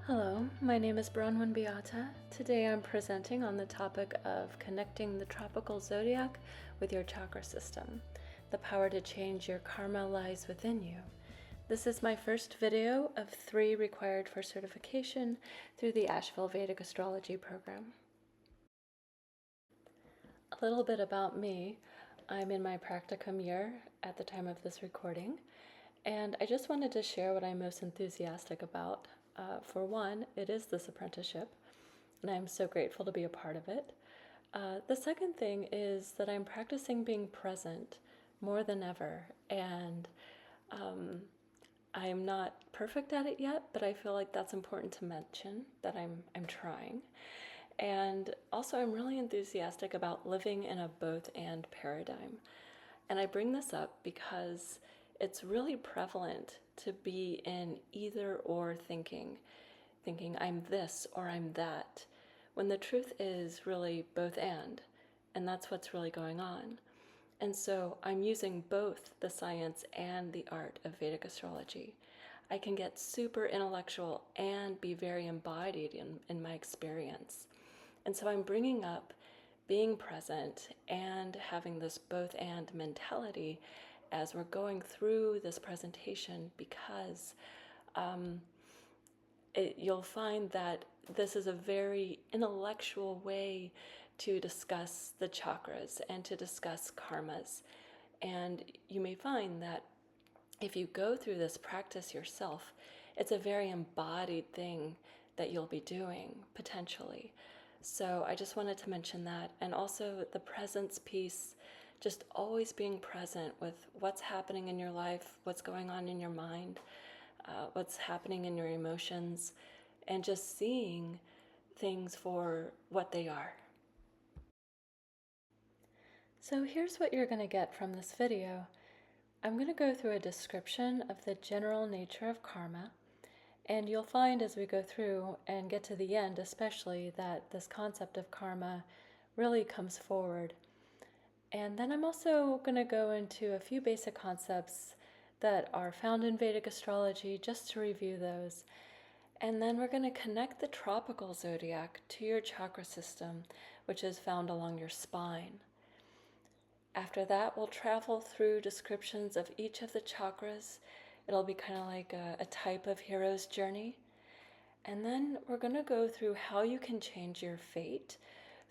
Hello, my name is Bronwyn Beata. Today I'm presenting on the topic of connecting the tropical zodiac with your chakra system. The power to change your karma lies within you. This is my first video of 3 required for certification through the Asheville Vedic Astrology program. A little bit about me. I'm in my practicum year at the time of this recording, and I just wanted to share what I'm most enthusiastic about. For one, it is this apprenticeship, and I'm so grateful to be a part of it. The second thing is that I'm practicing being present more than ever, and I'm not perfect at it yet, but I feel like that's important to mention, that I'm trying. And also, I'm really enthusiastic about living in a both-and paradigm. And I bring this up because it's really prevalent to be in either or thinking I'm this or I'm that, when the truth is really both and that's what's really going on. And so I'm using both the science and the art of Vedic astrology. I can get super intellectual and be very embodied in my experience. And so I'm bringing up being present and having this both and mentality as we're going through this presentation, because you'll find that this is a very intellectual way to discuss the chakras and to discuss karmas. And you may find that if you go through this practice yourself, it's a very embodied thing that you'll be doing potentially. So I just wanted to mention that. And also the presence piece, just always being present with what's happening in your life, what's going on in your mind, what's happening in your emotions, and just seeing things for what they are. So here's what you're going to get from this video. I'm going to go through a description of the general nature of karma, and you'll find as we go through and get to the end especially that this concept of karma really comes forward. And then I'm also going to go into a few basic concepts that are found in Vedic astrology, just to review those. And then we're going to connect the tropical zodiac to your chakra system, which is found along your spine. After that, we'll travel through descriptions of each of the chakras. It'll be kind of like a type of hero's journey. And then we're going to go through how you can change your fate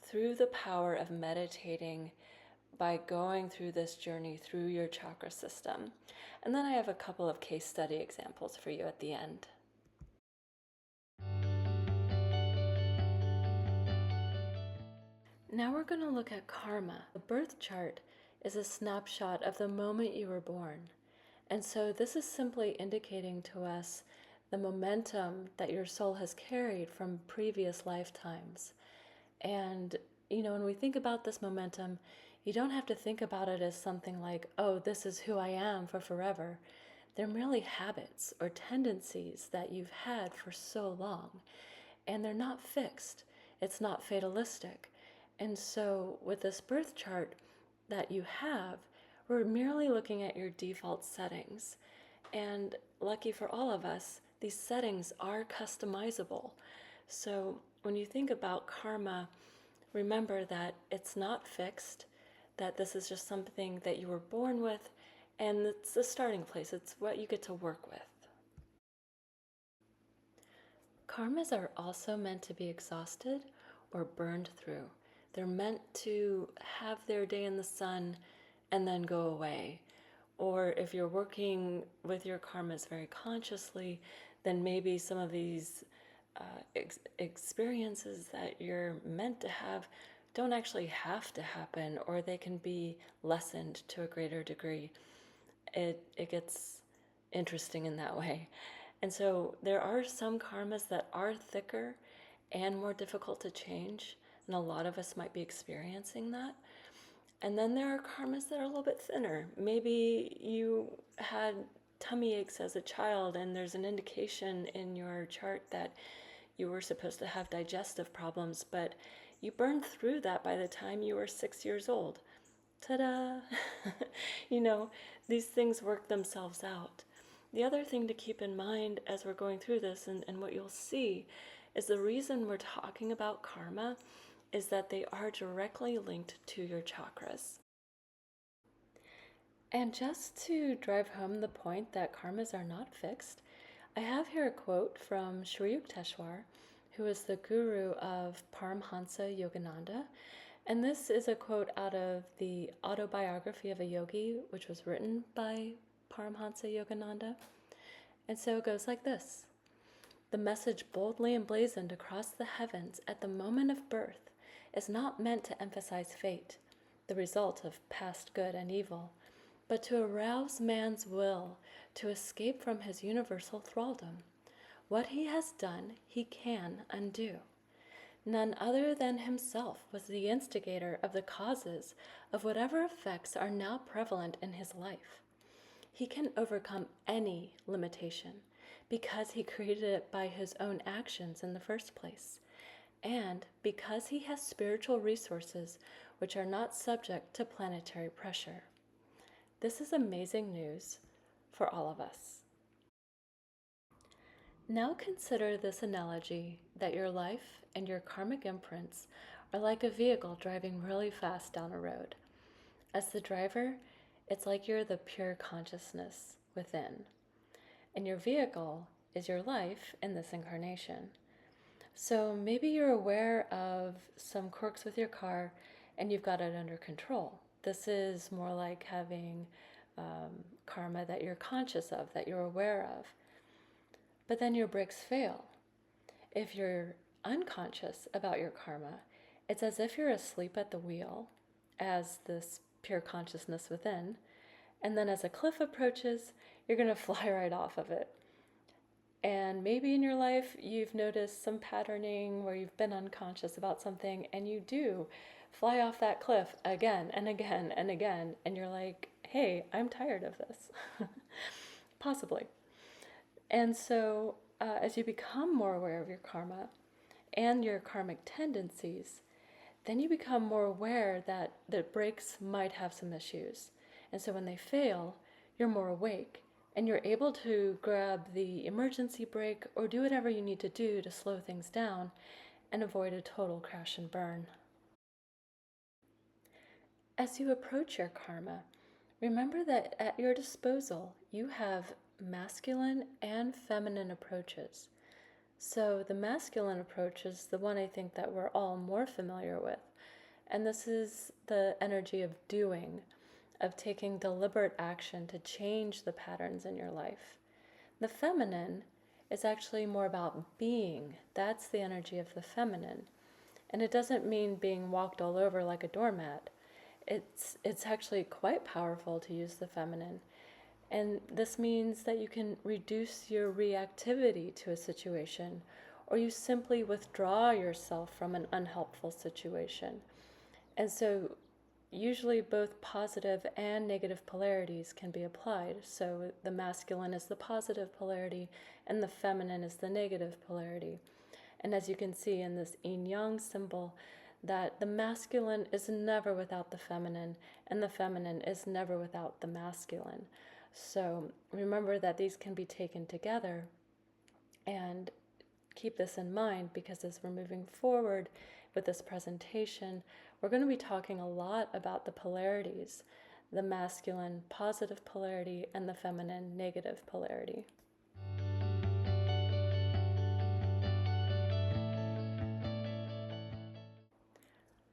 through the power of meditating by going through this journey through your chakra system. And then I have a couple of case study examples for you at the end. Now we're going to look at karma. The birth chart is a snapshot of the moment you were born. And so this is simply indicating to us the momentum that your soul has carried from previous lifetimes. And, when we think about this momentum, you don't have to think about it as something like, oh, this is who I am for forever. They're merely habits or tendencies that you've had for so long. And they're not fixed. It's not fatalistic. And so with this birth chart that you have, we're merely looking at your default settings. And lucky for all of us, these settings are customizable. So when you think about karma, remember that it's not fixed, that this is just something that you were born with, and it's the starting place. It's what you get to work with. Karmas are also meant to be exhausted or burned through. They're meant to have their day in the sun and then go away. Or if you're working with your karmas very consciously, then maybe some of these experiences that you're meant to have don't actually have to happen, or they can be lessened to a greater degree. It gets interesting in that way. And so there are some karmas that are thicker and more difficult to change, and a lot of us might be experiencing that. And then there are karmas that are a little bit thinner. Maybe you had tummy aches as a child, and there's an indication in your chart that you were supposed to have digestive problems, but you burned through that by the time you were 6 years old. Ta-da! These things work themselves out. The other thing to keep in mind as we're going through this, and what you'll see, is the reason we're talking about karma is that they are directly linked to your chakras. And just to drive home the point that karmas are not fixed, I have here a quote from Sri Yukteswar, who is the guru of Paramhansa Yogananda. And this is a quote out of the Autobiography of a Yogi, which was written by Paramhansa Yogananda. And so it goes like this: "The message boldly emblazoned across the heavens at the moment of birth is not meant to emphasize fate, the result of past good and evil, but to arouse man's will to escape from his universal thraldom. What he has done, he can undo. None other than himself was the instigator of the causes of whatever effects are now prevalent in his life. He can overcome any limitation because he created it by his own actions in the first place, and because he has spiritual resources which are not subject to planetary pressure." This is amazing news for all of us. Now consider this analogy that your life and your karmic imprints are like a vehicle driving really fast down a road. As the driver, it's like you're the pure consciousness within, and your vehicle is your life in this incarnation. So maybe you're aware of some quirks with your car and you've got it under control. This is more like having karma that you're conscious of, that you're aware of. But then your brakes fail. If you're unconscious about your karma, it's as if you're asleep at the wheel as this pure consciousness within, and then as a cliff approaches, you're going to fly right off of it. And maybe in your life you've noticed some patterning where you've been unconscious about something and you do fly off that cliff again and again and again, and you're like, hey, I'm tired of this. Possibly. And so as you become more aware of your karma and your karmic tendencies, then you become more aware that the brakes might have some issues. And so when they fail, you're more awake and you're able to grab the emergency brake or do whatever you need to do to slow things down and avoid a total crash and burn. As you approach your karma, remember that at your disposal you have masculine and feminine approaches. So the masculine approach is the one I think that we're all more familiar with. And this is the energy of doing, of taking deliberate action to change the patterns in your life. The feminine is actually more about being. That's the energy of the feminine. And it doesn't mean being walked all over like a doormat. It's actually quite powerful to use the feminine. And this means that you can reduce your reactivity to a situation, or you simply withdraw yourself from an unhelpful situation. And so usually both positive and negative polarities can be applied. So the masculine is the positive polarity and the feminine is the negative polarity. And as you can see in this yin-yang symbol, that the masculine is never without the feminine and the feminine is never without the masculine. So remember that these can be taken together, and keep this in mind because as we're moving forward with this presentation, we're going to be talking a lot about the polarities, the masculine positive polarity and the feminine negative polarity.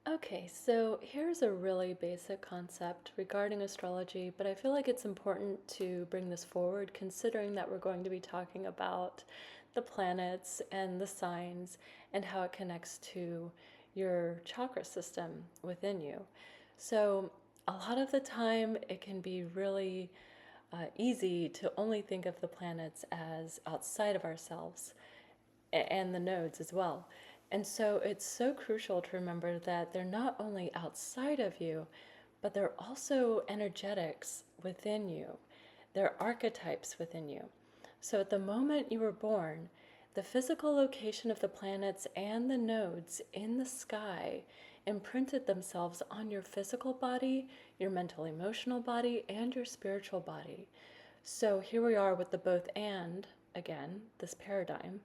Okay, so here's a really basic concept regarding astrology, but I feel like it's important to bring this forward considering that we're going to be talking about the planets and the signs and how it connects to your chakra system within you. So a lot of the time it can be really easy to only think of the planets as outside of ourselves and the nodes as well. And so it's so crucial to remember that they're not only outside of you, but they're also energetics within you. They're archetypes within you. So at the moment you were born, the physical location of the planets and the nodes in the sky imprinted themselves on your physical body, your mental emotional body, and your spiritual body. So here we are with the both and, again, this paradigm.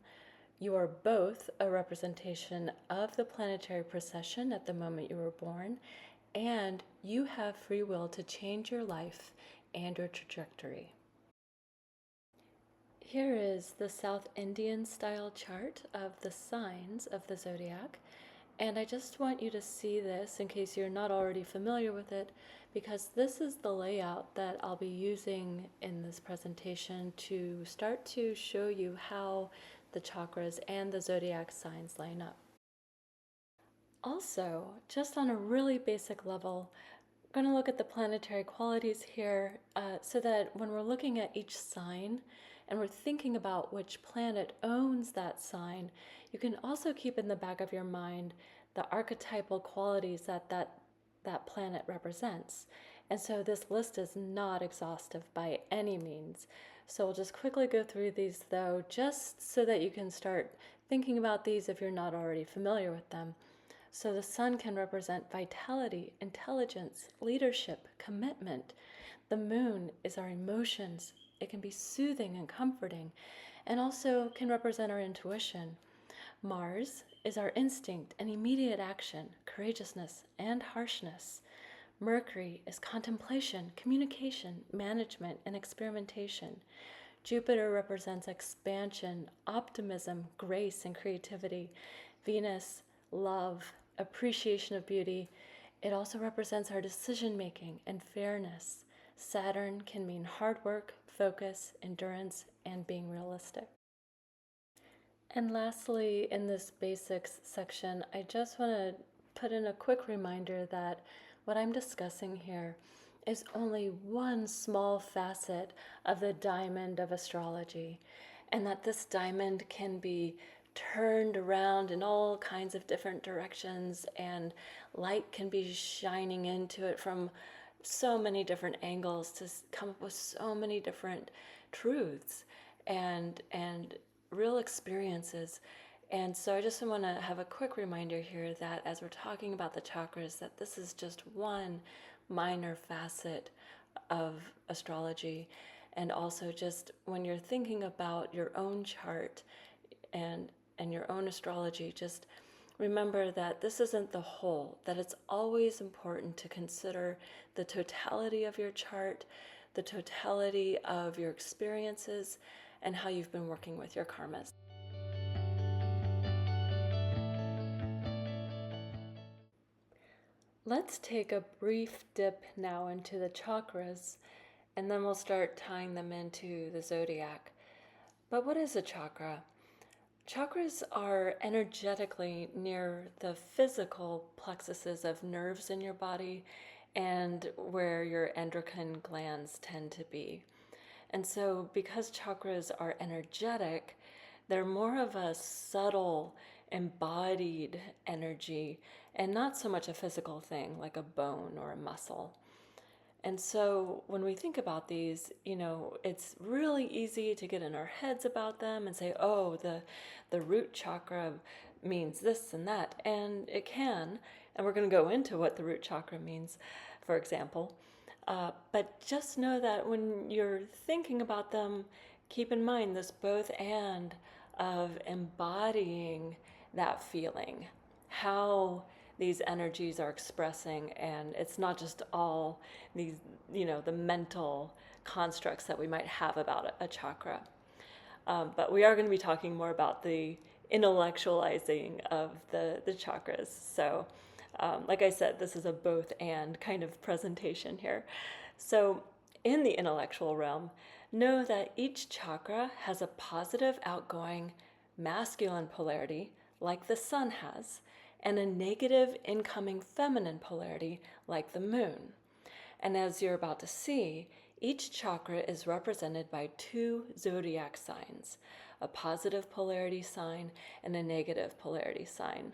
You are both a representation of the planetary precession at the moment you were born, and you have free will to change your life and your trajectory. Here is the South Indian style chart of the signs of the zodiac. And I just want you to see this in case you're not already familiar with it, because this is the layout that I'll be using in this presentation to start to show you how the chakras and the zodiac signs line up. Also, just on a really basic level, I'm going to look at the planetary qualities here so that when we're looking at each sign and we're thinking about which planet owns that sign, you can also keep in the back of your mind the archetypal qualities that planet represents. And so this list is not exhaustive by any means. So we'll just quickly go through these though, just so that you can start thinking about these if you're not already familiar with them. So the sun can represent vitality, intelligence, leadership, commitment. The moon is our emotions. It can be soothing and comforting, and also can represent our intuition. Mars is our instinct and immediate action, courageousness, and harshness. Mercury is contemplation, communication, management, and experimentation. Jupiter represents expansion, optimism, grace, and creativity. Venus, love, appreciation of beauty. It also represents our decision making and fairness. Saturn can mean hard work, focus, endurance, and being realistic. And lastly, in this basics section, I just want to put in a quick reminder that what I'm discussing here is only one small facet of the diamond of astrology, and that this diamond can be turned around in all kinds of different directions, and light can be shining into it from so many different angles to come up with so many different truths and real experiences. And so I just want to have a quick reminder here that as we're talking about the chakras, that this is just one minor facet of astrology. And also just when you're thinking about your own chart and your own astrology, just remember that this isn't the whole, that it's always important to consider the totality of your chart, the totality of your experiences, and how you've been working with your karmas. Let's take a brief dip now into the chakras, and then we'll start tying them into the zodiac. But what is a chakra? Chakras are energetically near the physical plexuses of nerves in your body and where your endocrine glands tend to be. And so because chakras are energetic, they're more of a subtle, embodied energy and not so much a physical thing like a bone or a muscle. And so when we think about these, it's really easy to get in our heads about them and say, oh, the root chakra means this and that. And it can. And we're going to go into what the root chakra means, for example. But just know that when you're thinking about them, keep in mind this both and of embodying that feeling, how these energies are expressing, and it's not just all these, the mental constructs that we might have about a chakra. But we are going to be talking more about the intellectualizing of the chakras. So, like I said, this is a both and kind of presentation here. So, in the intellectual realm, know that each chakra has a positive outgoing masculine polarity, like the sun has, and a negative incoming feminine polarity like the moon. And as you're about to see, each chakra is represented by two zodiac signs, a positive polarity sign and a negative polarity sign.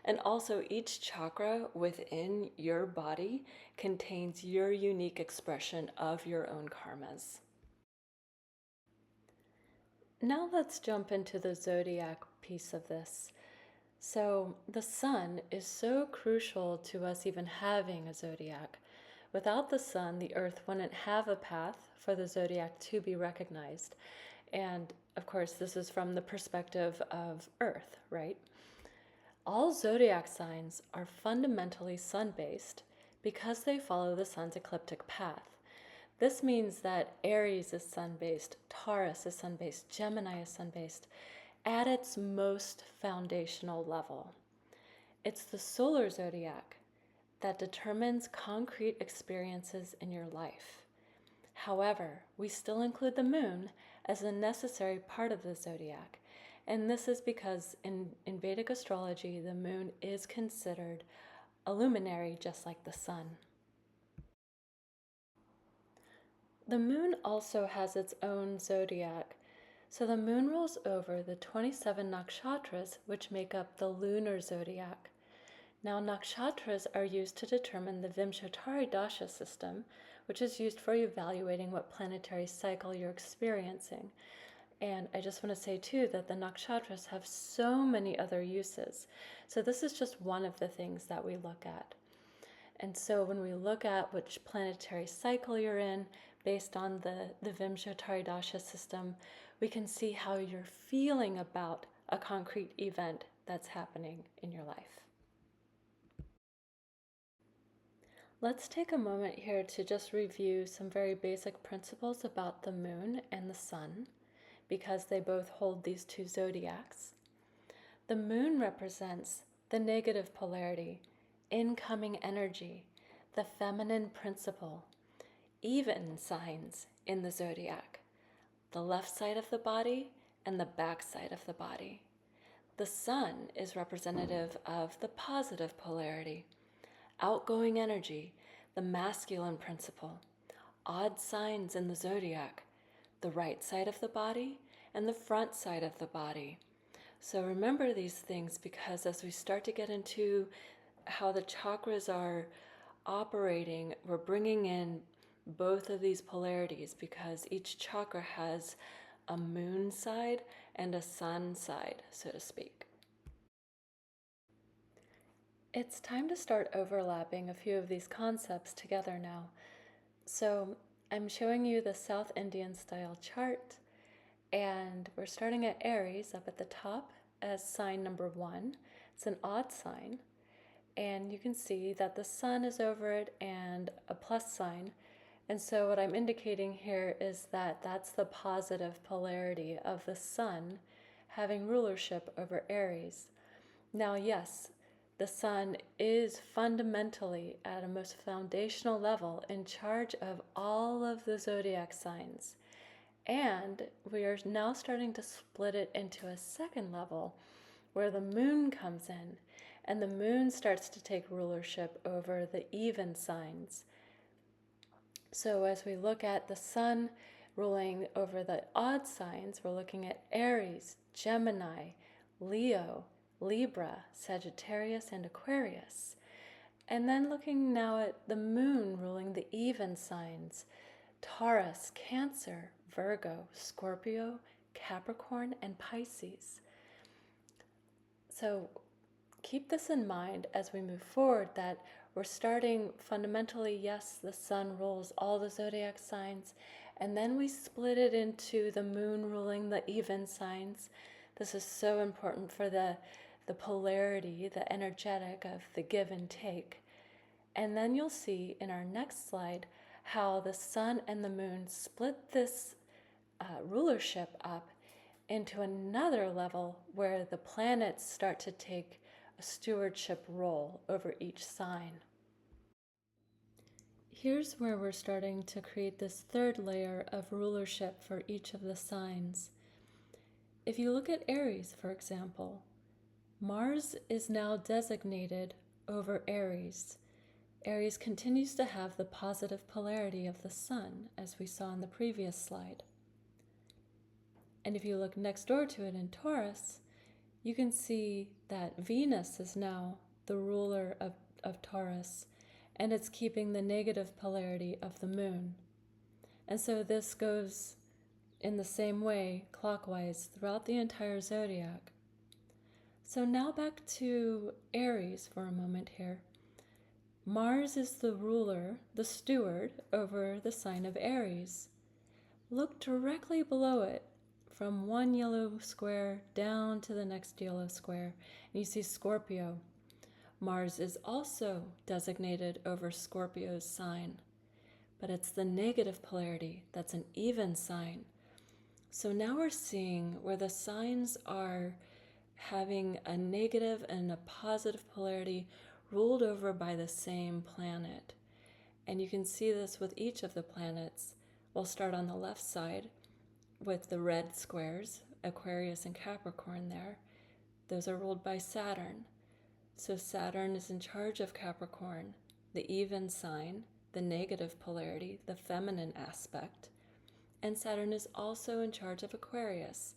And also each chakra within your body contains your unique expression of your own karmas. Now let's jump into the zodiac piece of this. So the sun is so crucial to us even having a zodiac. Without the sun, the Earth wouldn't have a path for the zodiac to be recognized. And of course, this is from the perspective of Earth, right? All zodiac signs are fundamentally sun-based because they follow the sun's ecliptic path. This means that Aries is sun-based, Taurus is sun-based, Gemini is sun-based at its most foundational level. It's the solar zodiac that determines concrete experiences in your life. However, we still include the moon as a necessary part of the zodiac, and this is because in Vedic astrology, the moon is considered a luminary just like the sun. The moon also has its own zodiac. So the moon rules over the 27 nakshatras, which make up the lunar zodiac. Now, nakshatras are used to determine the Vimshottari dasha system, which is used for evaluating what planetary cycle you're experiencing. And I just want to say too that the nakshatras have so many other uses. So this is just one of the things that we look at. And so when we look at which planetary cycle you're in, based on the Vimshottari dasha system, we can see how you're feeling about a concrete event that's happening in your life. Let's take a moment here to just review some very basic principles about the moon and the sun, because they both hold these two zodiacs. The moon represents the negative polarity, incoming energy, the feminine principle, even signs in the zodiac, the left side of the body and the back side of the body. The sun is representative of the positive polarity, outgoing energy, the masculine principle, odd signs in the zodiac, the right side of the body and the front side of the body. So remember these things, because as we start to get into how the chakras are operating, we're bringing in both of these polarities, because each chakra has a moon side and a sun side, so to speak. It's time to start overlapping a few of these concepts together now. So I'm showing you the South Indian style chart, and we're starting at Aries up at the top as sign number 1. It's an odd sign, and you can see that the sun is over it and a plus sign. And so what I'm indicating here is that that's the positive polarity of the sun having rulership over Aries. Now, yes, the sun is fundamentally at a most foundational level in charge of all of the zodiac signs. And we are now starting to split it into a second level where the moon comes in, and the moon starts to take rulership over the even signs. So as we look at the sun ruling over the odd signs, we're looking at Aries, Gemini, Leo, Libra, Sagittarius, and Aquarius. And then looking now at the moon ruling the even signs, Taurus, Cancer, Virgo, Scorpio, Capricorn, and Pisces. So keep this in mind as we move forward, that we're starting fundamentally, yes, the sun rules all the zodiac signs, and then we split it into the moon ruling the even signs. This is so important for the polarity, the energetic of the give and take. And then you'll see in our next slide how the sun and the moon split this rulership up into another level where the planets start to take a stewardship role over each sign. Here's where we're starting to create this third layer of rulership for each of the signs. If you look at Aries, for example, Mars is now designated over Aries. Aries continues to have the positive polarity of the sun, as we saw in the previous slide. And if you look next door to it in Taurus, you can see that Venus is now the ruler of Taurus, and it's keeping the negative polarity of the moon. And so this goes in the same way, clockwise, throughout the entire zodiac. So now back to Aries for a moment here. Mars is the ruler, the steward, over the sign of Aries. Look directly below it, from one yellow square down to the next yellow square, and you see Scorpio. Mars is also designated over Scorpio's sign, but it's the negative polarity that's an even sign. So now we're seeing where the signs are having a negative and a positive polarity ruled over by the same planet. And you can see this with each of the planets. We'll start on the left side with the red squares, Aquarius and Capricorn there. Those are ruled by Saturn. So Saturn is in charge of Capricorn, the even sign, the negative polarity, the feminine aspect. And Saturn is also in charge of Aquarius,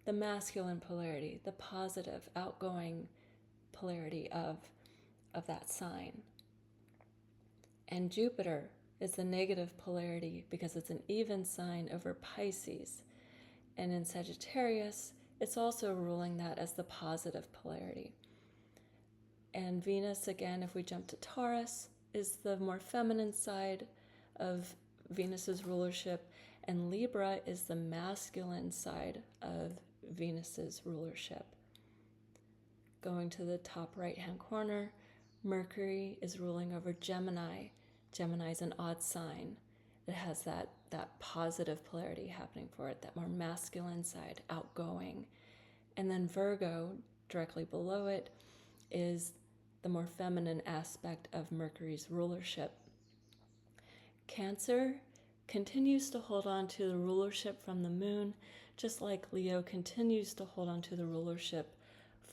the masculine polarity, the positive, outgoing polarity of that sign. And Jupiter is the negative polarity because it's an even sign over Pisces. And in Sagittarius, it's also ruling that as the positive polarity. And Venus, again, if we jump to Taurus, is the more feminine side of Venus's rulership, and Libra is the masculine side of Venus's rulership. Going to the top right-hand corner, Mercury is ruling over Gemini. Gemini is an odd sign. It has that positive polarity happening for it, that more masculine side, outgoing. And then Virgo, directly below it, is the more feminine aspect of Mercury's rulership. Cancer continues to hold on to the rulership from the moon, just like Leo continues to hold on to the rulership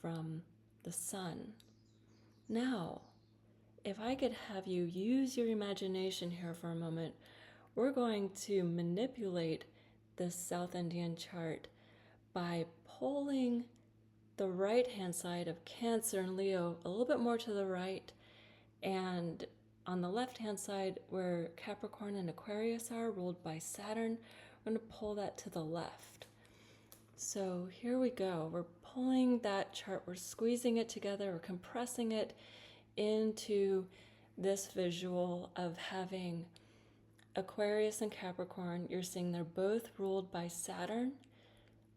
from the sun. Now, if I could have you use your imagination here for a moment, we're going to manipulate this South Indian chart by pulling the right-hand side of Cancer and Leo a little bit more to the right, and on the left-hand side where Capricorn and Aquarius are, ruled by Saturn, we're going to pull that to the left. So here we go. We're pulling that chart, we're squeezing it together, we're compressing it into this visual of having Aquarius and Capricorn. You're seeing they're both ruled by Saturn.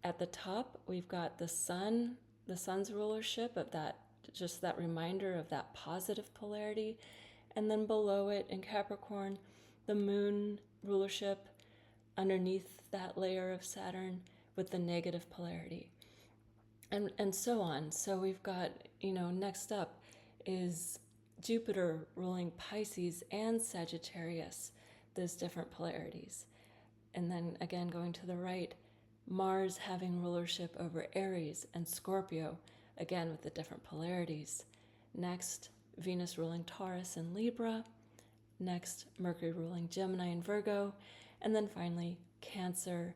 At the top, we've got the sun, the sun's rulership of that, just that reminder of that positive polarity. And then below it in Capricorn, the moon rulership underneath that layer of Saturn with the negative polarity. And so on. So we've got, next up is Jupiter ruling Pisces and Sagittarius, those different polarities. And then again, going to the right, Mars having rulership over Aries and Scorpio, again with the different polarities. Next, Venus ruling Taurus and Libra. Next, Mercury ruling Gemini and Virgo. And then finally, Cancer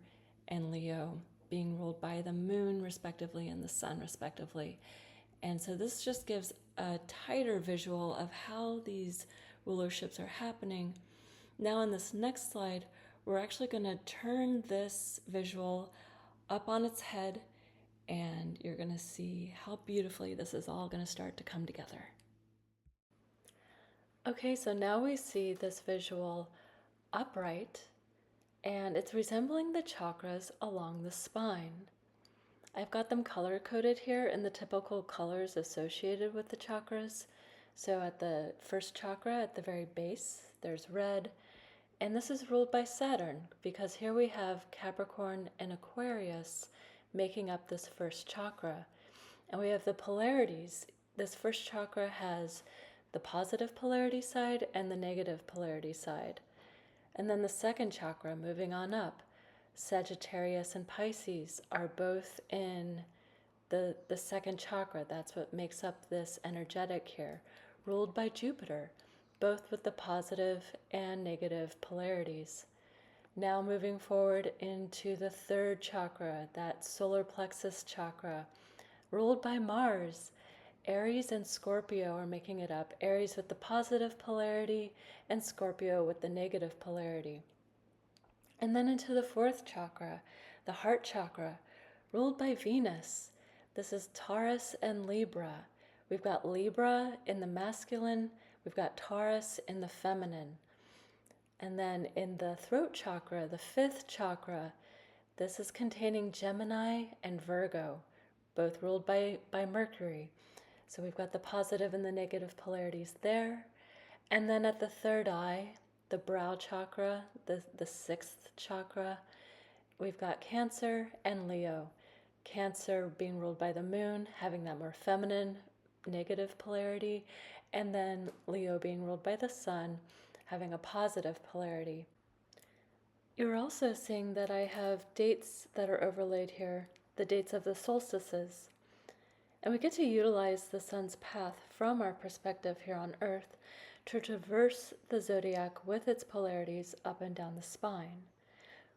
and Leo being ruled by the moon respectively and the sun respectively. And so this just gives a tighter visual of how these rulerships are happening. Now in this next slide, we're actually going to turn this visual up on its head, and you're going to see how beautifully this is all going to start to come together. Okay, so now we see this visual upright, and it's resembling the chakras along the spine. I've got them color-coded here in the typical colors associated with the chakras. So at the first chakra, at the very base, there's red. And this is ruled by Saturn, because here we have Capricorn and Aquarius making up this first chakra. And we have the polarities. This first chakra has the positive polarity side and the negative polarity side. And then the second chakra, moving on up, Sagittarius and Pisces are both in the second chakra. That's what makes up this energetic here, ruled by Jupiter, both with the positive and negative polarities. Now moving forward into the third chakra, that solar plexus chakra, ruled by Mars. Aries and Scorpio are making it up. Aries with the positive polarity and Scorpio with the negative polarity. And then into the fourth chakra, the heart chakra, ruled by Venus. This is Taurus and Libra. We've got Libra in the masculine We've got Taurus in the feminine. And then in the throat chakra, the fifth chakra, this is containing Gemini and Virgo, both ruled by Mercury. So we've got the positive and the negative polarities there. And then at the third eye, the brow chakra, the sixth chakra, we've got Cancer and Leo. Cancer being ruled by the moon, having that more feminine, negative polarity, and then Leo being ruled by the sun, having a positive polarity. You're also seeing that I have dates that are overlaid here, the dates of the solstices. And we get to utilize the sun's path from our perspective here on Earth to traverse the zodiac with its polarities up and down the spine.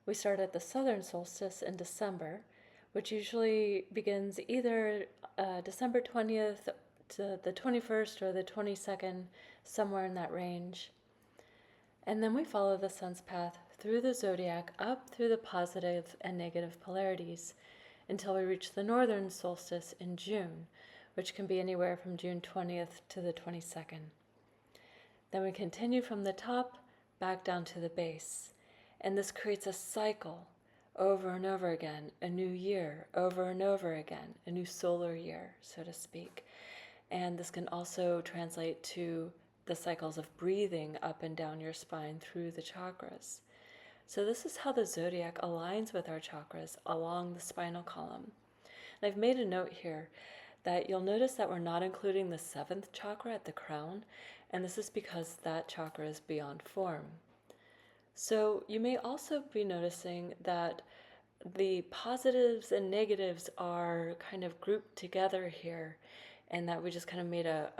We start at the southern solstice in December, which usually begins either December 20th to the 21st or the 22nd, somewhere in that range. And then we follow the sun's path through the zodiac up through the positive and negative polarities until we reach the northern solstice in June, which can be anywhere from June 20th to the 22nd. Then we continue from the top back down to the base. And this creates a cycle over and over again, a new year over and over again, a new solar year, so to speak. And this can also translate to the cycles of breathing up and down your spine through the chakras. So this is how the zodiac aligns with our chakras along the spinal column. And I've made a note here that you'll notice that we're not including the seventh chakra at the crown, and this is because that chakra is beyond form. So you may also be noticing that the positives and negatives are kind of grouped together here, and that we just kind of made a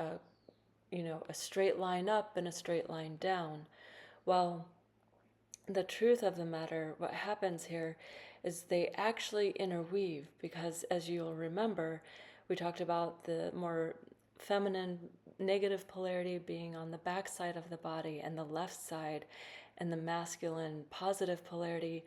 straight line up and a straight line down. Well, the truth of the matter, what happens here is they actually interweave, because as you'll remember, we talked about the more feminine negative polarity being on the back side of the body and the left side, and the masculine positive polarity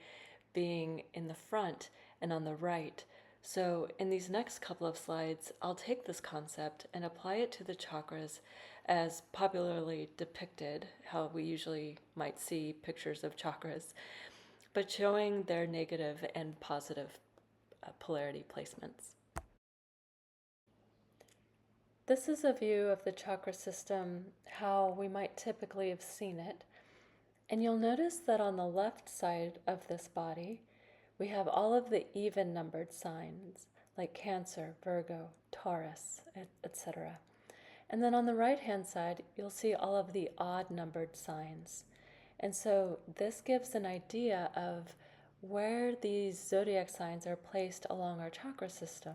being in the front and on the right. So in these next couple of slides, I'll take this concept and apply it to the chakras as popularly depicted, how we usually might see pictures of chakras, but showing their negative and positive polarity placements. This is a view of the chakra system, how we might typically have seen it. And you'll notice that on the left side of this body, we have all of the even numbered signs, like Cancer, Virgo, Taurus, etc. And then on the right-hand side, you'll see all of the odd numbered signs. And so this gives an idea of where these zodiac signs are placed along our chakra system.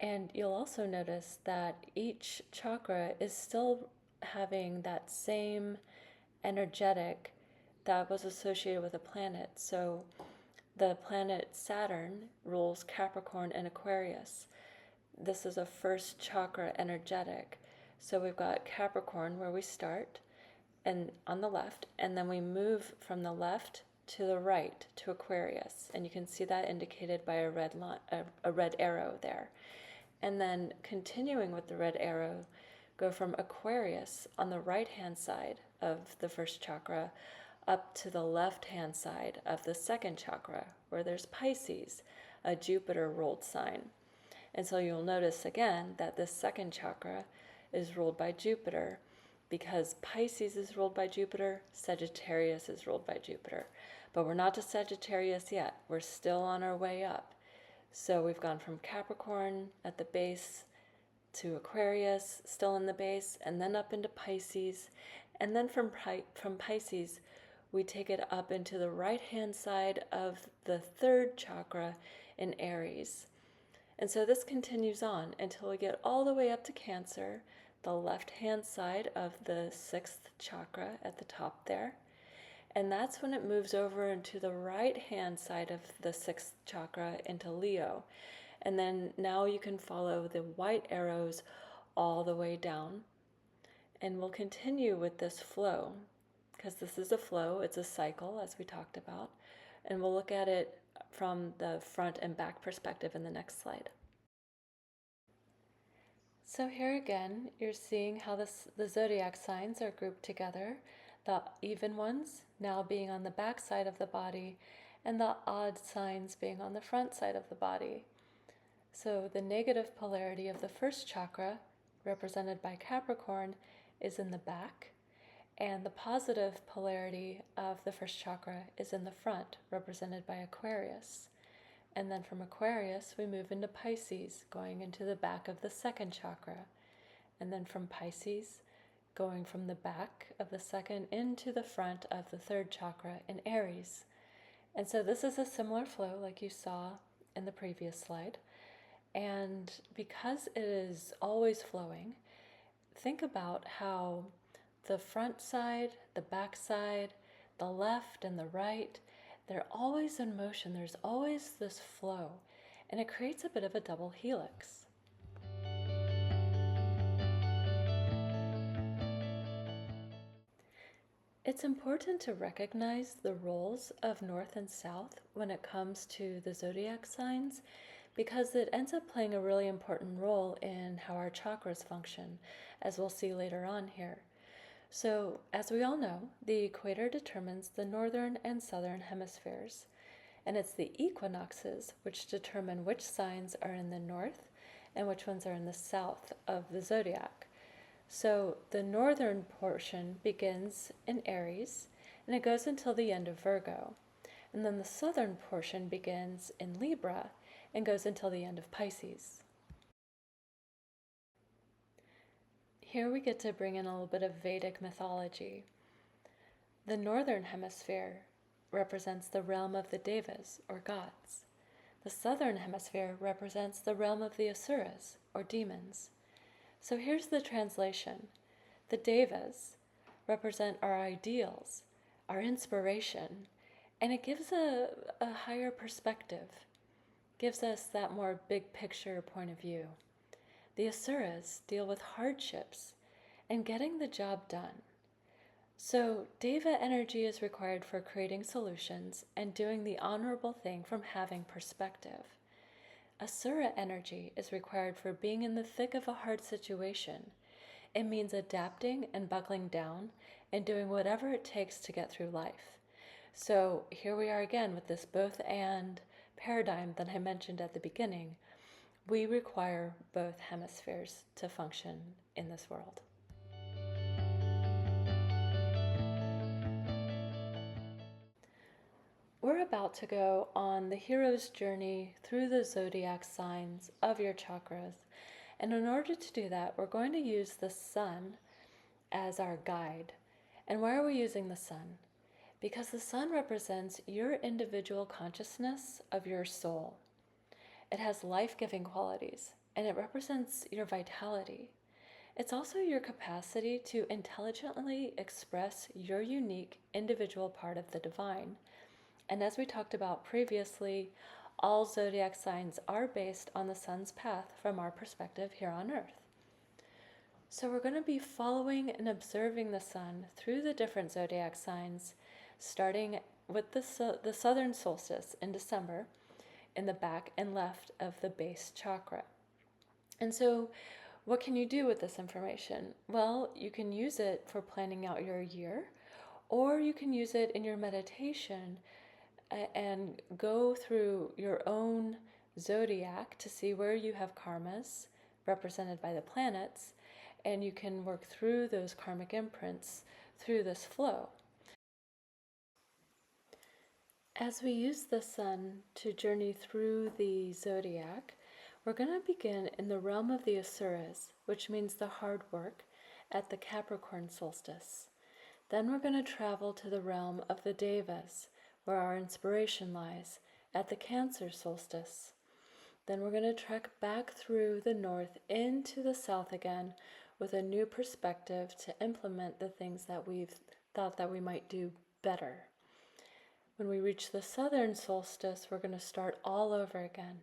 And you'll also notice that each chakra is still having that same energetic that was associated with a planet. So the planet Saturn rules Capricorn and Aquarius. This is a first chakra energetic. So we've got Capricorn where we start and on the left, and then we move from the left to the right to Aquarius. And you can see that indicated by a red line, a red arrow there. And then continuing with the red arrow, go from Aquarius on the right-hand side of the first chakra up to the left-hand side of the second chakra, where there's Pisces, a Jupiter-ruled sign. And so you'll notice again that this second chakra is ruled by Jupiter, because Pisces is ruled by Jupiter, Sagittarius is ruled by Jupiter. But we're not to Sagittarius yet. We're still on our way up. So we've gone from Capricorn at the base to Aquarius, still in the base, and then up into Pisces. And then from Pisces, we take it up into the right-hand side of the third chakra in Aries. And so this continues on until we get all the way up to Cancer, the left-hand side of the sixth chakra at the top there. And that's when it moves over into the right-hand side of the sixth chakra into Leo. And then now you can follow the white arrows all the way down. And we'll continue with this flow, because this is a flow, it's a cycle, as we talked about. And we'll look at it from the front and back perspective in the next slide. So here again, you're seeing how the zodiac signs are grouped together, the even ones now being on the back side of the body, and the odd signs being on the front side of the body. So the negative polarity of the first chakra, represented by Capricorn, is in the back, and the positive polarity of the first chakra is in the front, represented by Aquarius. And then from Aquarius, we move into Pisces, going into the back of the second chakra. And then from Pisces, going from the back of the second into the front of the third chakra in Aries. And so this is a similar flow like you saw in the previous slide. And because it is always flowing, think about how the front side, the back side, the left and the right, they're always in motion. There's always this flow, and it creates a bit of a double helix. It's important to recognize the roles of North and South when it comes to the zodiac signs, because it ends up playing a really important role in how our chakras function, as we'll see later on here. So, as we all know, the equator determines the northern and southern hemispheres, and it's the equinoxes which determine which signs are in the north and which ones are in the south of the zodiac. So, the northern portion begins in Aries, and it goes until the end of Virgo. And then the southern portion begins in Libra and goes until the end of Pisces. Here we get to bring in a little bit of Vedic mythology. The northern hemisphere represents the realm of the Devas, or gods. The southern hemisphere represents the realm of the Asuras, or demons. So here's the translation. The Devas represent our ideals, our inspiration, and it gives a higher perspective, gives us that more big picture point of view. The Asuras deal with hardships and getting the job done. So Deva energy is required for creating solutions and doing the honorable thing from having perspective. Asura energy is required for being in the thick of a hard situation. It means adapting and buckling down and doing whatever it takes to get through life. So here we are again with this both and paradigm that I mentioned at the beginning. We require both hemispheres to function in this world. We're about to go on the hero's journey through the zodiac signs of your chakras. And in order to do that, we're going to use the sun as our guide. And why are we using the sun? Because the sun represents your individual consciousness of your soul. It has life-giving qualities, and it represents your vitality. It's also your capacity to intelligently express your unique individual part of the divine. And as we talked about previously, all zodiac signs are based on the sun's path from our perspective here on Earth. So we're going to be following and observing the sun through the different zodiac signs, starting with the southern solstice in December, in the back and left of the base chakra. And so what can you do with this information? Well, you can use it for planning out your year, or you can use it in your meditation and go through your own zodiac to see where you have karmas represented by the planets, and you can work through those karmic imprints through this flow. As we use the sun to journey through the zodiac, we're going to begin in the realm of the Asuras, which means the hard work, at the Capricorn solstice. Then we're going to travel to the realm of the Devas, where our inspiration lies, at the Cancer solstice. Then we're going to trek back through the north into the south again with a new perspective to implement the things that we've thought that we might do better. When we reach the southern solstice, we're going to start all over again.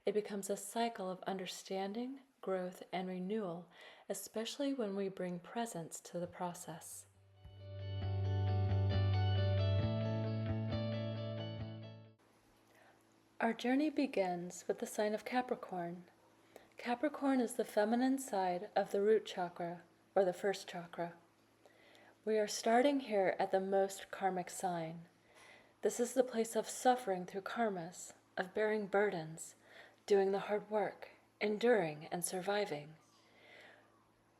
It becomes a cycle of understanding, growth, and renewal, especially when we bring presence to the process. Our journey begins with the sign of Capricorn. Capricorn is the feminine side of the root chakra, or the first chakra. We are starting here at the most karmic sign. This is the place of suffering through karmas, of bearing burdens, doing the hard work, enduring and surviving.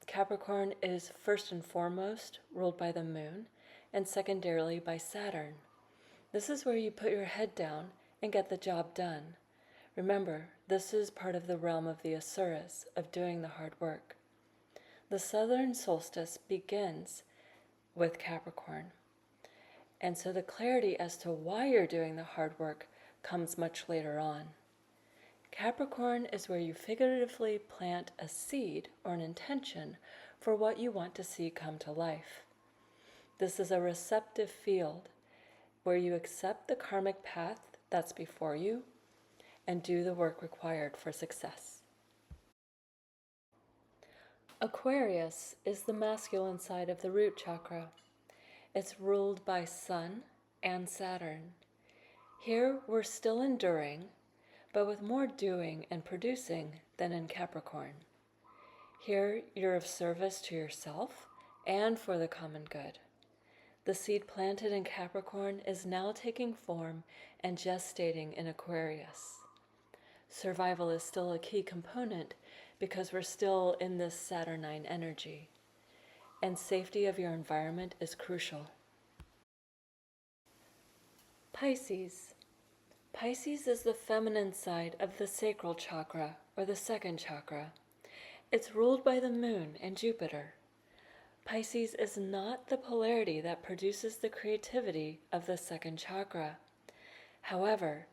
Capricorn is first and foremost ruled by the moon, and secondarily by Saturn. This is where you put your head down and get the job done. Remember, this is part of the realm of the Asuras, of doing the hard work. The southern solstice begins with Capricorn. And so the clarity as to why you're doing the hard work comes much later on. Capricorn is where you figuratively plant a seed or an intention for what you want to see come to life. This is a receptive field where you accept the karmic path that's before you and do the work required for success. Aquarius is the masculine side of the root chakra. It's ruled by Sun and Saturn. Here we're still enduring, but with more doing and producing than in Capricorn. Here you're of service to yourself and for the common good. The seed planted in Capricorn is now taking form and gestating in Aquarius. Survival is still a key component because we're still in this Saturnine energy, and safety of your environment is crucial. Pisces. Pisces is the feminine side of the sacral chakra, or the second chakra. It's ruled by the moon and Jupiter. Pisces is not the polarity that produces the creativity of the second chakra. However,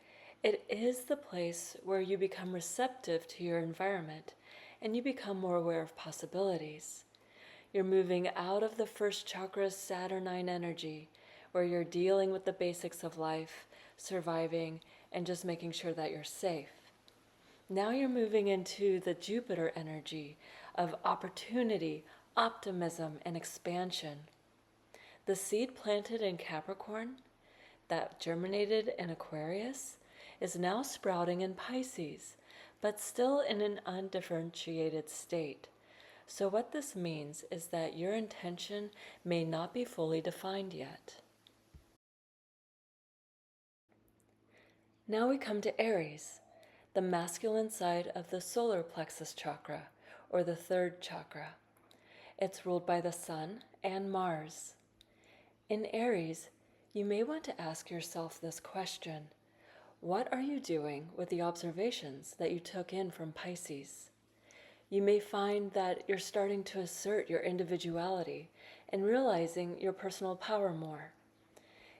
it is the place where you become receptive to your environment and you become more aware of possibilities. You're moving out of the first chakra's Saturnine energy, where you're dealing with the basics of life, surviving, and just making sure that you're safe. Now you're moving into the Jupiter energy of opportunity, optimism, and expansion. The seed planted in Capricorn that germinated in Aquarius is now sprouting in Pisces, but still in an undifferentiated state. So what this means is that your intention may not be fully defined yet. Now we come to Aries, the masculine side of the solar plexus chakra, or the third chakra. It's ruled by the Sun and Mars. In Aries, you may want to ask yourself this question: what are you doing with the observations that you took in from Pisces? You may find that you're starting to assert your individuality and realizing your personal power more.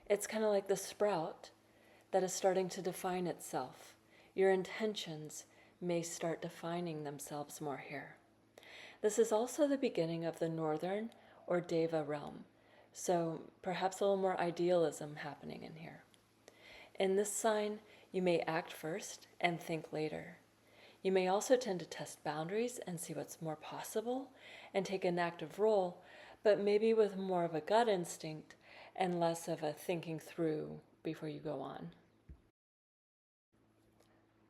It's kind of like the sprout that is starting to define itself. Your intentions may start defining themselves more here. This is also the beginning of the northern or Deva realm, so perhaps a little more idealism happening in here. In this sign, you may act first and think later. You may also tend to test boundaries and see what's more possible and take an active role, but maybe with more of a gut instinct and less of a thinking through before you go on.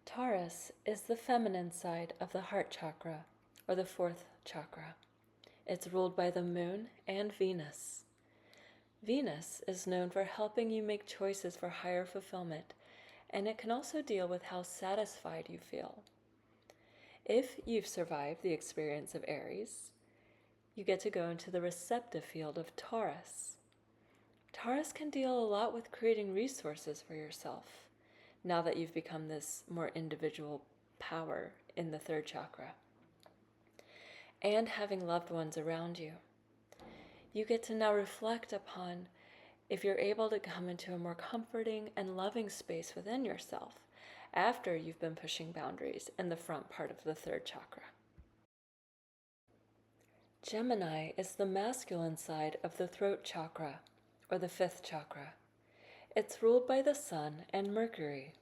Taurus is the feminine side of the heart chakra, or the fourth chakra. It's ruled by the moon and Venus. Venus is known for helping you make choices for higher fulfillment, and it can also deal with how satisfied you feel. If you've survived the experience of Aries, you get to go into the receptive field of Taurus. Taurus can deal a lot with creating resources for yourself, now that you've become this more individual power in the third chakra, and having loved ones around you. You get to now reflect upon if you're able to come into a more comforting and loving space within yourself after you've been pushing boundaries in the front part of the third chakra. Gemini is the masculine side of the throat chakra, or the fifth chakra. It's ruled by the Sun and Mercury.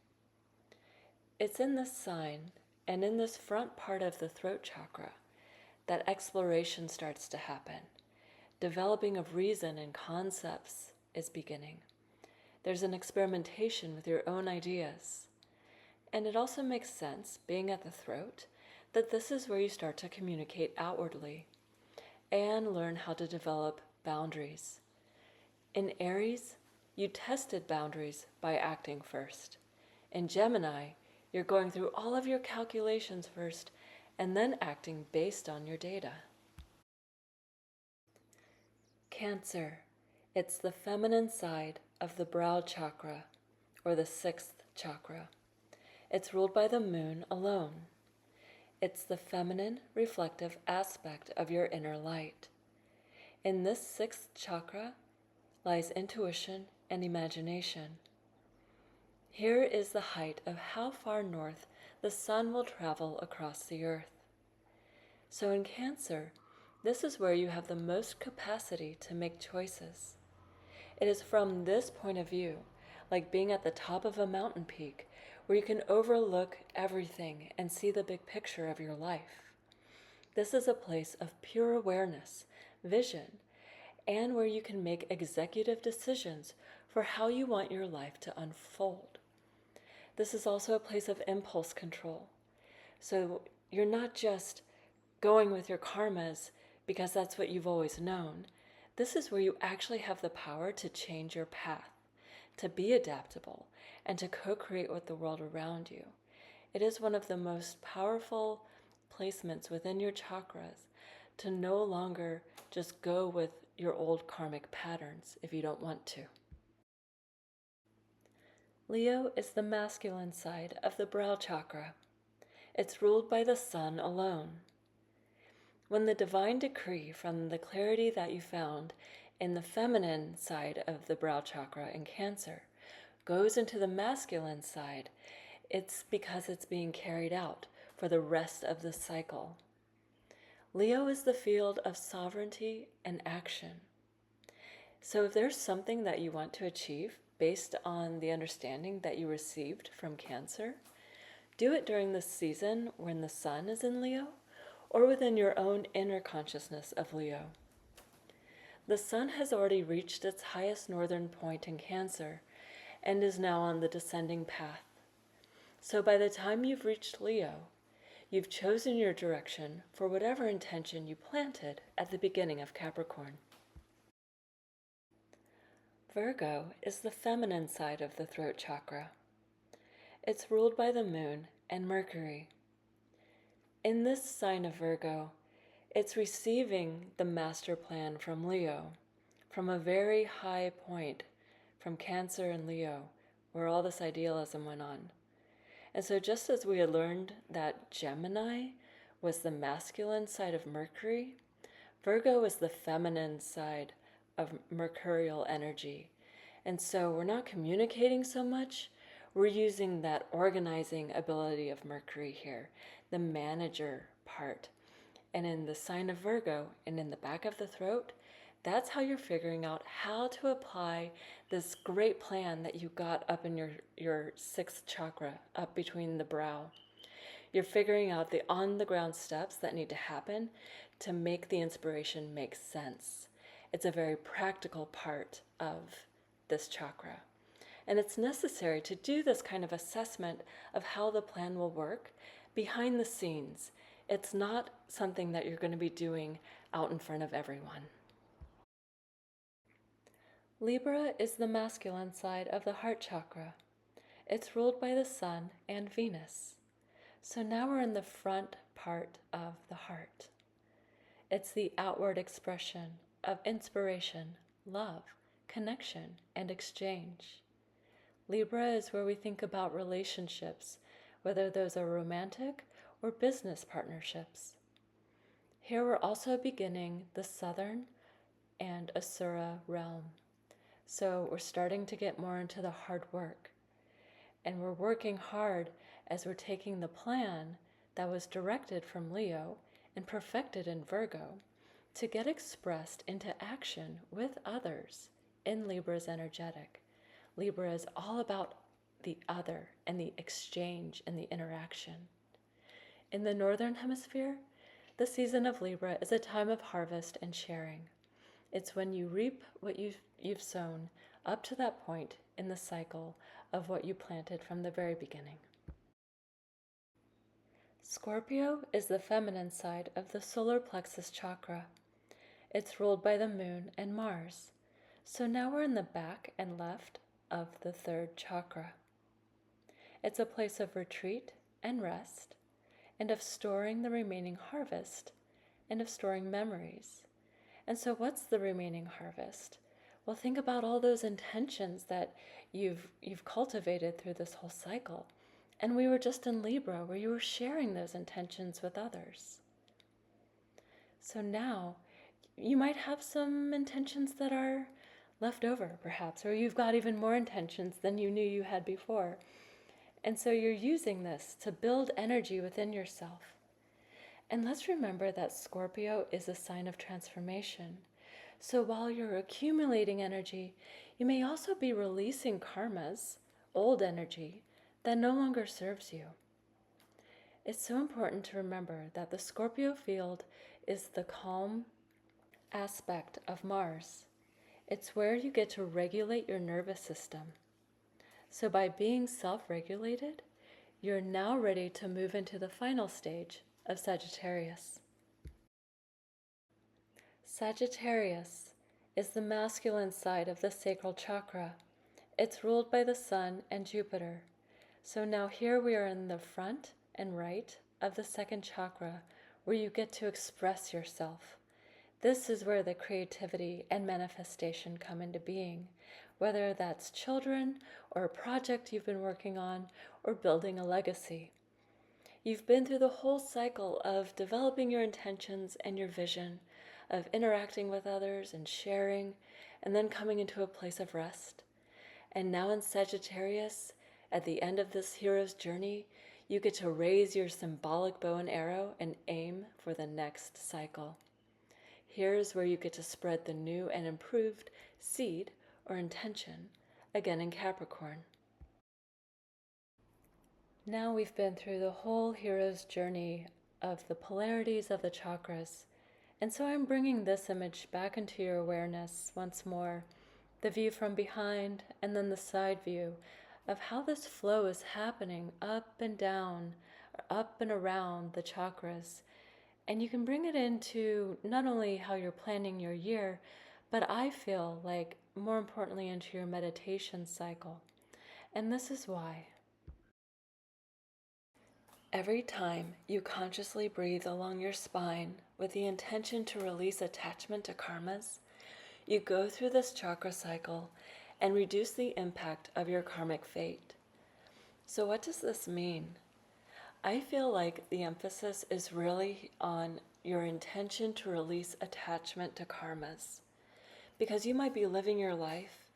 It's in this sign and in this front part of the throat chakra that exploration starts to happen. Developing of reason and concepts is beginning. There's an experimentation with your own ideas. And it also makes sense, being at the throat, that this is where you start to communicate outwardly and learn how to develop boundaries. In Aries, you tested boundaries by acting first. In Gemini, you're going through all of your calculations first and then acting based on your data. Cancer, it's the feminine side of the brow chakra, or the sixth chakra. It's ruled by the moon alone. It's the feminine, reflective aspect of your inner light. In this sixth chakra lies intuition and imagination. Here is the height of how far north the sun will travel across the earth. So in Cancer, this is where you have the most capacity to make choices. It is from this point of view, like being at the top of a mountain peak, where you can overlook everything and see the big picture of your life. This is a place of pure awareness, vision, and where you can make executive decisions for how you want your life to unfold. This is also a place of impulse control. So you're not just going with your karmas because that's what you've always known. This is where you actually have the power to change your path, to be adaptable, and to co-create with the world around you. It is one of the most powerful placements within your chakras to no longer just go with your old karmic patterns if you don't want to. Leo is the masculine side of the brow chakra. It's ruled by the sun alone. When the divine decree from the clarity that you found in the feminine side of the brow chakra in Cancer goes into the masculine side, it's because it's being carried out for the rest of the cycle. Leo is the field of sovereignty and action. So if there's something that you want to achieve based on the understanding that you received from Cancer, do it during the season when the sun is in Leo, or within your own inner consciousness of Leo. The sun has already reached its highest northern point in Cancer and is now on the descending path. So by the time you've reached Leo, you've chosen your direction for whatever intention you planted at the beginning of Capricorn. Virgo is the feminine side of the throat chakra. It's ruled by the moon and Mercury. In this sign of Virgo, it's receiving the master plan from Leo, from a very high point, from Cancer and Leo, where all this idealism went on. And so just as we had learned that Gemini was the masculine side of Mercury, Virgo is the feminine side of mercurial energy. And so we're not communicating so much, we're using that organizing ability of Mercury here, the manager part. And in the sign of Virgo and in the back of the throat, that's how you're figuring out how to apply this great plan that you got up in your sixth chakra, up between the brow. You're figuring out the on-the-ground steps that need to happen to make the inspiration make sense. It's a very practical part of this chakra. And it's necessary to do this kind of assessment of how the plan will work behind the scenes. It's not something that you're going to be doing out in front of everyone. Libra is the masculine side of the heart chakra. It's ruled by the sun and Venus. So now we're in the front part of the heart. It's the outward expression of inspiration, love, connection, and exchange. Libra is where we think about relationships, whether those are romantic or business partnerships. Here we're also beginning the southern and Asura realm. So we're starting to get more into the hard work. And we're working hard as we're taking the plan that was directed from Leo and perfected in Virgo to get expressed into action with others in Libra's energetic. Libra is all about the other and the exchange and the interaction. In the Northern Hemisphere, the season of Libra is a time of harvest and sharing. It's when you reap what you've sown up to that point in the cycle of what you planted from the very beginning. Scorpio is the feminine side of the solar plexus chakra. It's ruled by the moon and Mars. So now we're in the back and left of the third chakra. It's a place of retreat and rest, and of storing the remaining harvest, and of storing memories. And so what's the remaining harvest? Well, think about all those intentions that you've cultivated through this whole cycle. And we were just in Libra, where you were sharing those intentions with others. So now you might have some intentions that are left over, perhaps, or you've got even more intentions than you knew you had before. And so you're using this to build energy within yourself. And let's remember that Scorpio is a sign of transformation. So while you're accumulating energy, you may also be releasing karmas, old energy, that no longer serves you. It's so important to remember that the Scorpio field is the calm aspect of Mars. It's where you get to regulate your nervous system. So by being self-regulated, you're now ready to move into the final stage of Sagittarius. Sagittarius is the masculine side of the sacral chakra. It's ruled by the Sun and Jupiter. So now here we are in the front and right of the second chakra, where you get to express yourself. This is where the creativity and manifestation come into being, whether that's children or a project you've been working on or building a legacy. You've been through the whole cycle of developing your intentions and your vision, of interacting with others and sharing, and then coming into a place of rest. And now in Sagittarius, at the end of this hero's journey, you get to raise your symbolic bow and arrow and aim for the next cycle. Here's where you get to spread the new and improved seed or intention, again in Capricorn. Now we've been through the whole hero's journey of the polarities of the chakras, and so I'm bringing this image back into your awareness once more, the view from behind and then the side view of how this flow is happening up and down, or up and around the chakras. And you can bring it into not only how you're planning your year, but I feel like more importantly into your meditation cycle. And this is why. Every time you consciously breathe along your spine with the intention to release attachment to karmas, you go through this chakra cycle and reduce the impact of your karmic fate. So what does this mean? I feel like the emphasis is really on your intention to release attachment to karmas, because you might be living your life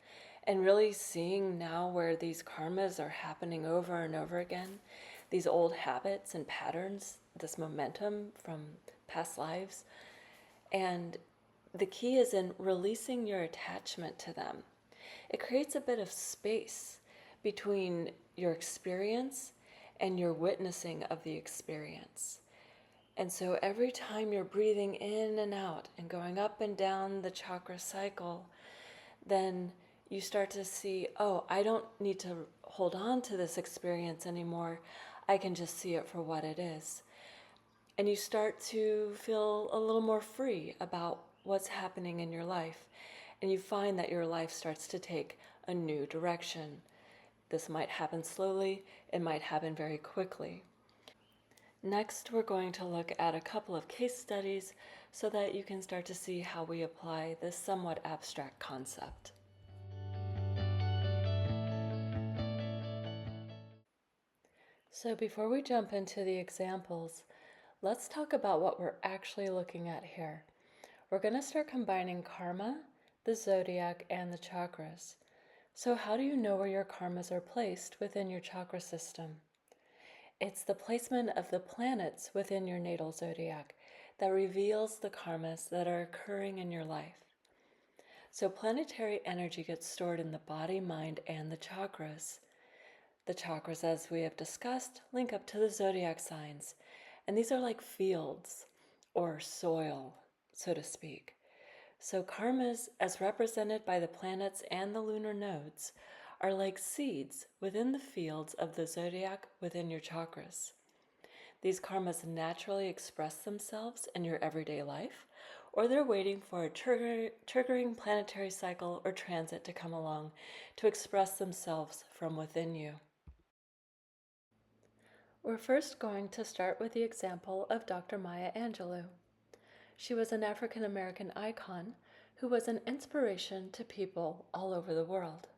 and really seeing now where these karmas are happening over and over again, these old habits and patterns, this momentum from past lives. And the key is in releasing your attachment to them. It creates a bit of space between your experience and your witnessing of the experience. And so every time you're breathing in and out and going up and down the chakra cycle, then you start to see, oh, I don't need to hold on to this experience anymore. I can just see it for what it is. And you start to feel a little more free about what's happening in your life. And you find that your life starts to take a new direction. This might happen slowly, it might happen very quickly. Next, we're going to look at a couple of case studies so that you can start to see how we apply this somewhat abstract concept. So before we jump into the examples, let's talk about what we're actually looking at here. We're going to start combining karma, the zodiac, and the chakras. So how do you know where your karmas are placed within your chakra system? It's the placement of the planets within your natal zodiac that reveals the karmas that are occurring in your life. So planetary energy gets stored in the body, mind, and the chakras. The chakras, as we have discussed, link up to the zodiac signs, and these are like fields or soil, so to speak. So karmas, as represented by the planets and the lunar nodes, are like seeds within the fields of the zodiac within your chakras. these karmas naturally express themselves in your everyday life, or they're waiting for a triggering planetary cycle or transit to come along to express themselves from within you. We're first going to start with the example of Dr. Maya Angelou. She was an African American icon who was an inspiration to people all over the world.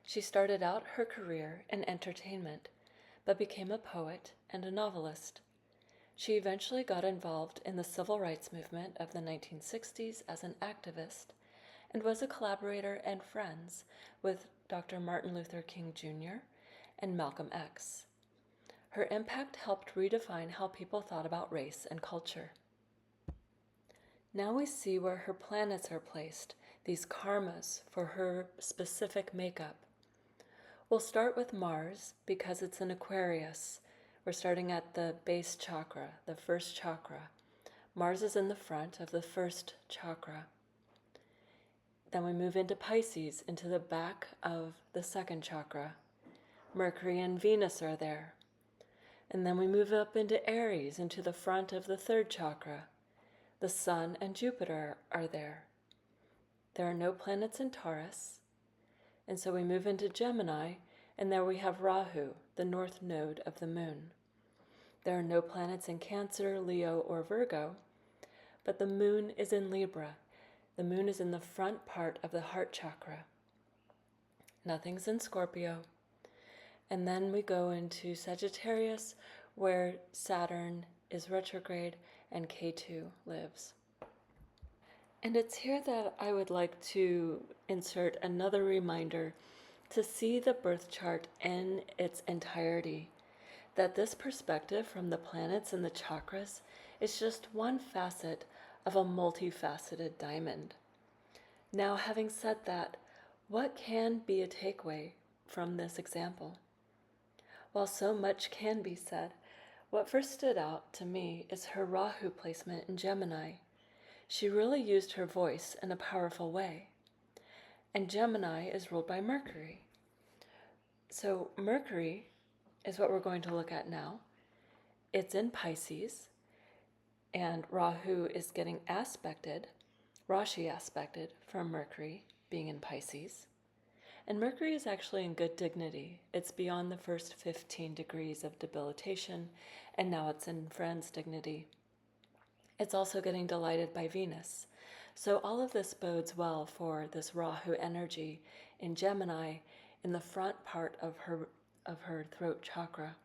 She started out her career in entertainment, but became a poet and a novelist. She eventually got involved in the civil rights movement of the 1960s as an activist and was a collaborator and friends with Dr. Martin Luther King Jr. and Malcolm X. Her impact helped redefine how people thought about race and culture. Now we see where her planets are placed, these karmas for her specific makeup. We'll start with Mars because it's in Aquarius. We're starting at the base chakra, the first chakra. Mars is in the front of the first chakra. Then we move into Pisces, into the back of the second chakra. Mercury and Venus are there. And then we move up into Aries, into the front of the third chakra. The Sun and Jupiter are there. There are no planets in Taurus. And so we move into Gemini, and there we have Rahu, the north node of the moon. There are no planets in Cancer, Leo, or Virgo, but the moon is in Libra. The moon is in the front part of the heart chakra. Nothing's in Scorpio. And then we go into Sagittarius, where Saturn is retrograde and K2 lives. And it's here that I would like to insert another reminder to see the birth chart in its entirety, that this perspective from the planets and the chakras is just one facet of a multifaceted diamond. Now, having said that, what can be a takeaway from this example? While so much can be said, what first stood out to me is her Rahu placement in Gemini. She really used her voice in a powerful way. And Gemini is ruled by Mercury. So Mercury is what we're going to look at now. It's in Pisces, and Rahu is getting Rashi aspected from Mercury being in Pisces. And Mercury is actually in good dignity. It's beyond the first 15 degrees of debilitation, and now it's in Friend's dignity. It's also getting delighted by Venus. So all of this bodes well for this Rahu energy in Gemini in the front part of her throat chakra.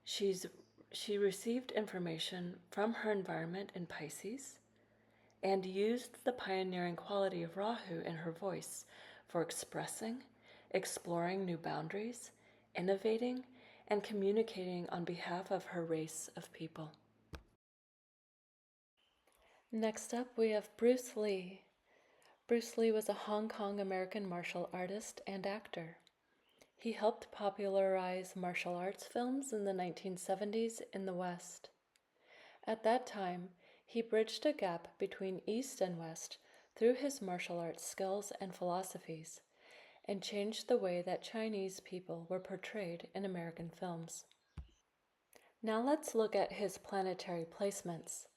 She received information from her environment in Pisces and used the pioneering quality of Rahu in her voice for expressing, exploring new boundaries, innovating, and communicating on behalf of her race of people. Next up, we have Bruce Lee. Bruce Lee was a Hong Kong American martial artist and actor. He helped popularize martial arts films in the 1970s in the West. At that time, he bridged a gap between East and West through his martial arts skills and philosophies, and changed the way that Chinese people were portrayed in American films. Now let's look at his planetary placements.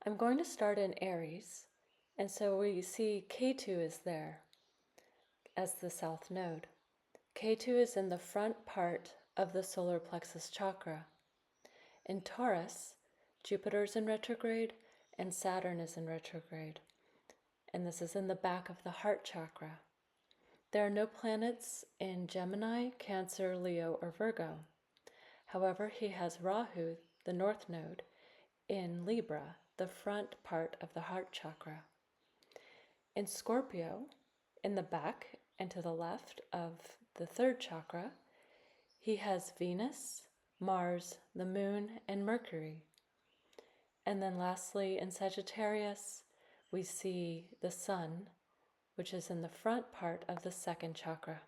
I'm going to start in Aries, and so we see K2 is there as the south node. K2 is in the front part of the solar plexus chakra. In Taurus, Jupiter's in retrograde and Saturn is in retrograde, and this is in the back of the heart chakra. There are no planets in Gemini, Cancer, Leo, or Virgo. However, he has Rahu, the north node, in Libra, the front part of the heart chakra. In Scorpio, in the back and to the left of the third chakra, he has Venus, Mars, the moon, and Mercury. And then lastly, in Sagittarius, we see the sun, which is in the front part of the second chakra.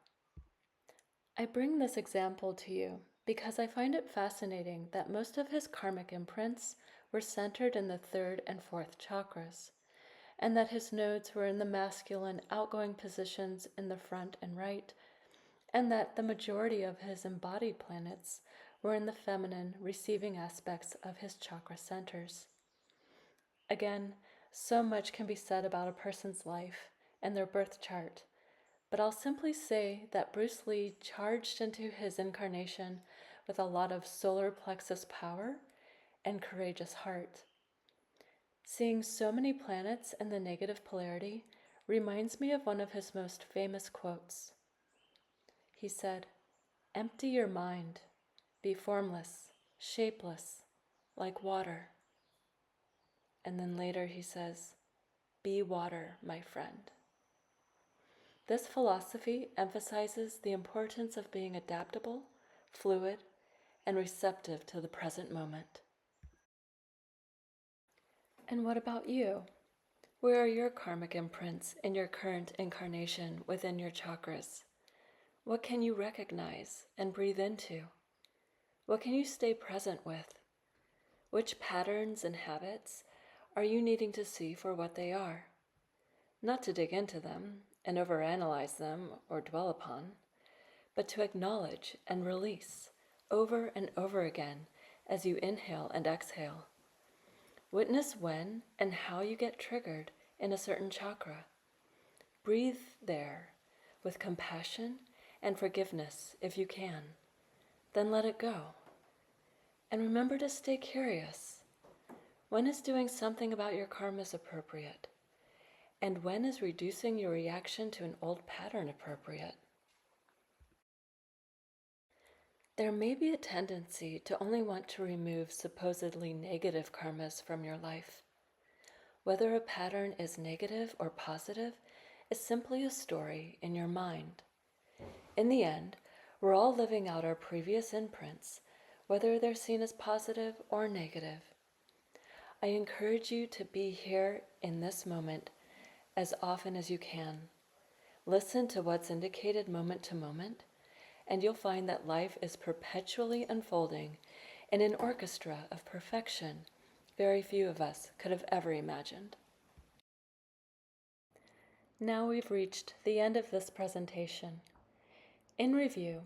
I bring this example to you because I find it fascinating that most of his karmic imprints were centered in the third and fourth chakras, and that his nodes were in the masculine, outgoing positions in the front and right, and that the majority of his embodied planets we're in the feminine, receiving aspects of his chakra centers. Again, so much can be said about a person's life and their birth chart, but I'll simply say that Bruce Lee charged into his incarnation with a lot of solar plexus power and courageous heart. Seeing so many planets in the negative polarity reminds me of one of his most famous quotes. He said, "Empty your mind, be formless, shapeless, like water." And then later he says, "Be water, my friend." This philosophy emphasizes the importance of being adaptable, fluid, and receptive to the present moment. And what about you? Where are your karmic imprints in your current incarnation within your chakras? What can you recognize and breathe into? What can you stay present with? Which patterns and habits are you needing to see for what they are? Not to dig into them and overanalyze them or dwell upon, but to acknowledge and release over and over again as you inhale and exhale. Witness when and how you get triggered in a certain chakra. Breathe there with compassion and forgiveness if you can. Then let it go. And remember to stay curious. When is doing something about your karmas appropriate? And when is reducing your reaction to an old pattern appropriate? There may be a tendency to only want to remove supposedly negative karmas from your life. Whether a pattern is negative or positive is simply a story in your mind. In the end, we're all living out our previous imprints, whether they're seen as positive or negative. I encourage you to be here in this moment as often as you can. Listen to what's indicated moment to moment, and you'll find that life is perpetually unfolding in an orchestra of perfection very few of us could have ever imagined. Now we've reached the end of this presentation. In review,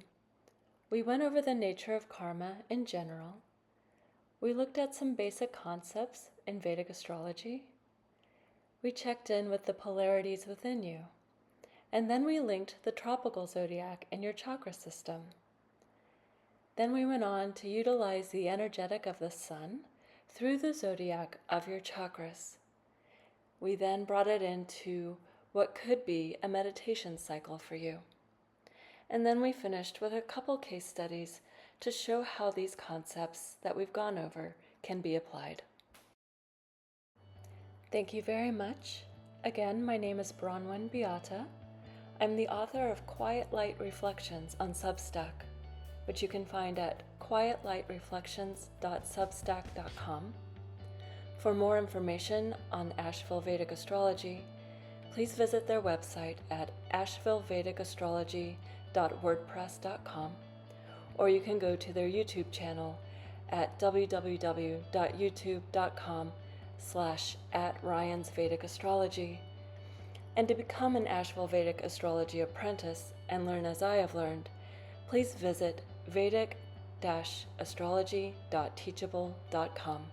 we went over the nature of karma in general. We looked at some basic concepts in Vedic astrology. We checked in with the polarities within you. And then we linked the tropical zodiac in your chakra system. Then we went on to utilize the energetic of the sun through the zodiac of your chakras. We then brought it into what could be a meditation cycle for you. And then we finished with a couple case studies to show how these concepts that we've gone over can be applied. Thank you very much. Again, my name is Bronwyn Beata. I'm the author of Quiet Light Reflections on Substack, which you can find at quietlightreflections.substack.com. For more information on Asheville Vedic Astrology, please visit their website at ashevillevedicastrology.wordpress.com, or you can go to their YouTube channel at www.youtube.com/@RyansVedicAstrology. And to become an Asheville Vedic Astrology apprentice and learn as I have learned, please visit Vedic-astrology.teachable.com.